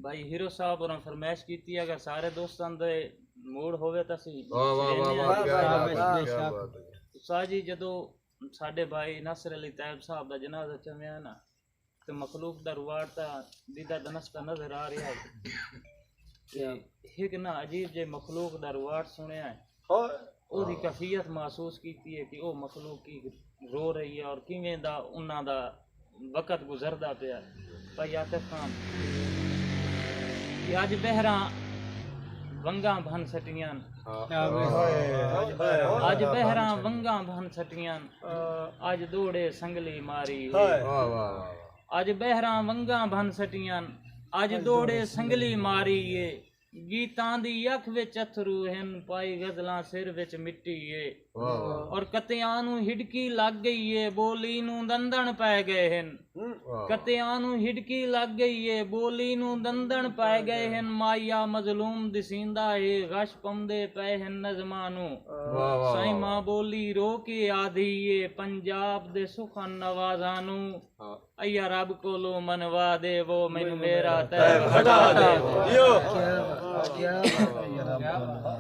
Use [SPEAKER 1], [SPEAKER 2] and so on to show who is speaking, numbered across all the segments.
[SPEAKER 1] भाई हीरो साहब और फरमाइश की अगर सारे दोस्तों दे मूड होवे तो सी जी जदों साडे भाई नासिर अली तैयब साहब दा जनाजा चमिया ना तो मखलूक दा रुवाड़ ता दीदा दनस्ता नजर आ रहा है एक ना अजीब जे मखलूक दा रुवाड़ सुनिया है ओदी कैफियत महसूस की है कि वो मखलूक की रो रही है और किवें दा उन्हां दा वक्त गुजरदा पिया भाई आतिफ खान कि अज बहरा वंगा भन सटियां अज बहरा वंगा भन सटियां अज दौड़े संगली मारी अज बहरा वंगा भन सटियां अज दौड़े संगली मारी ये गीतां दी अख विच अथरू हन पाई गजलां सिर विच मिट्टी है और कतियां नू हिड़की लग गई है बोली नू दंदन पै गए हन कतियां नू हिड़की लग गई है बोली नू दंदन पै गए हन माया मजलूम दिसींदा है गश पौंदे पै हन नज़मां नू साईं मां बोली रो के आधी है पंजाब दे सुखन नवाज़ां नू अय्या रब कोलो मनवा दे वो मैनू मेरा तैब हटा दे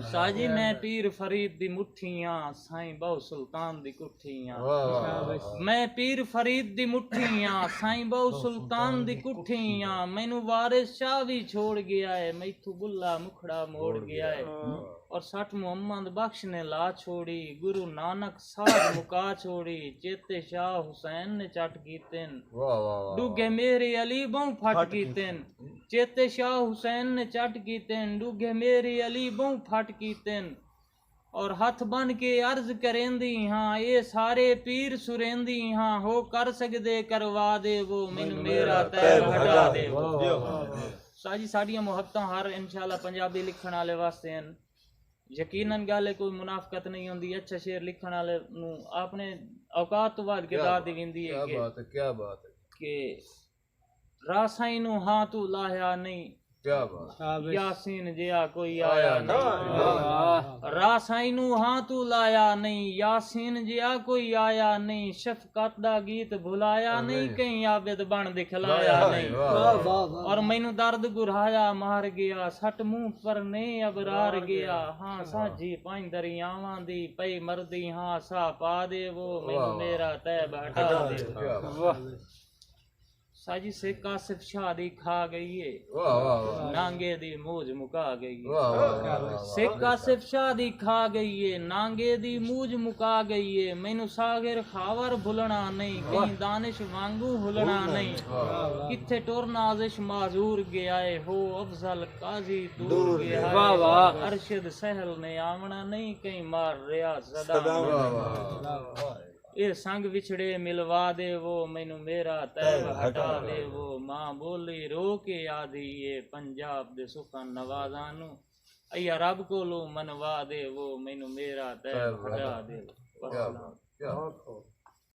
[SPEAKER 1] साजी मैं पीर फरीद दी मुठियां साईं बहु सुल्तान दी कुठियां मैं पीर फरीद दी मुठियां साईं बहु सुल्तान दी कुठियां मैनू वारिस शाह भी छोड़ गया है मैथू बुल्ला मुखड़ा मोड़ गया है और 60 मोहम्मद बख्श ने ला छोड़ी गुरु नानक साध मुका छोड़ी चेते शाह हुसैन ने चट कीतेन डूगे मेरे अली बहु फट कीतेन चेते शाह हुसैन ने चट कीतेन डूगे मेरे अली बहु फट कीतेन और हथ बन के अर्ज करेंदी हाँ ये सारे पीर सुरेंदी हाँ हो कर सकदे करवा दे वो मैनू मेरा तैब हटा दे साजी साड़ियां मुहब्बतां हर इंशाल्लाह पंजाबी लिखण वाले वास्ते हैं यकीनन गल कोई मुनाफकत नहीं होंदी अच्छा शेर लिखण वाले नू आपने औकात तो बाद किताब दी विंदी है
[SPEAKER 2] क्या बात है
[SPEAKER 1] कि रासाई नू हां तू लाया नहीं
[SPEAKER 2] क्या बात
[SPEAKER 1] यासीन जिया कोई आया नहीं रासाई नू हां तू लाया नहीं यासीन जिया कोई आया नहीं शफकत दा गीत भुलाया नहीं कहीं आबिद बन दिखलाया नहीं और मैनू दर्द गुराया मार गया सट मुंह पर ने अबरार गया हाँ साझी पांच दरियावां दी पई मरदी हाँ सा पा दे वो मैनू मेरा तैब हटा दे साजी से कासिफ शाह दी खा गई है नांगे दी मूज मुका गई है से कासिफ शाह दी खा गई है नांगे दी मूज मुका गई है मैनू सागिर खावर भुलना नहीं कहीं दानिश वांगू हुलना नहीं किथे टुर नाजिश माजूर गया है हो अफजल काजी दूर गया है अरशद सहल ने आवना नहीं कहीं मार रिया सदा ये संग विछड़े मिलवा दे वो मैनू मेरा तैब हटा दे वो मां बोली रो के आधी ये पंजाब दे सुखन नवाज़ां नू अय्या रब कोलो मनवा दे वो मैनू मेरा तैब हटा दे।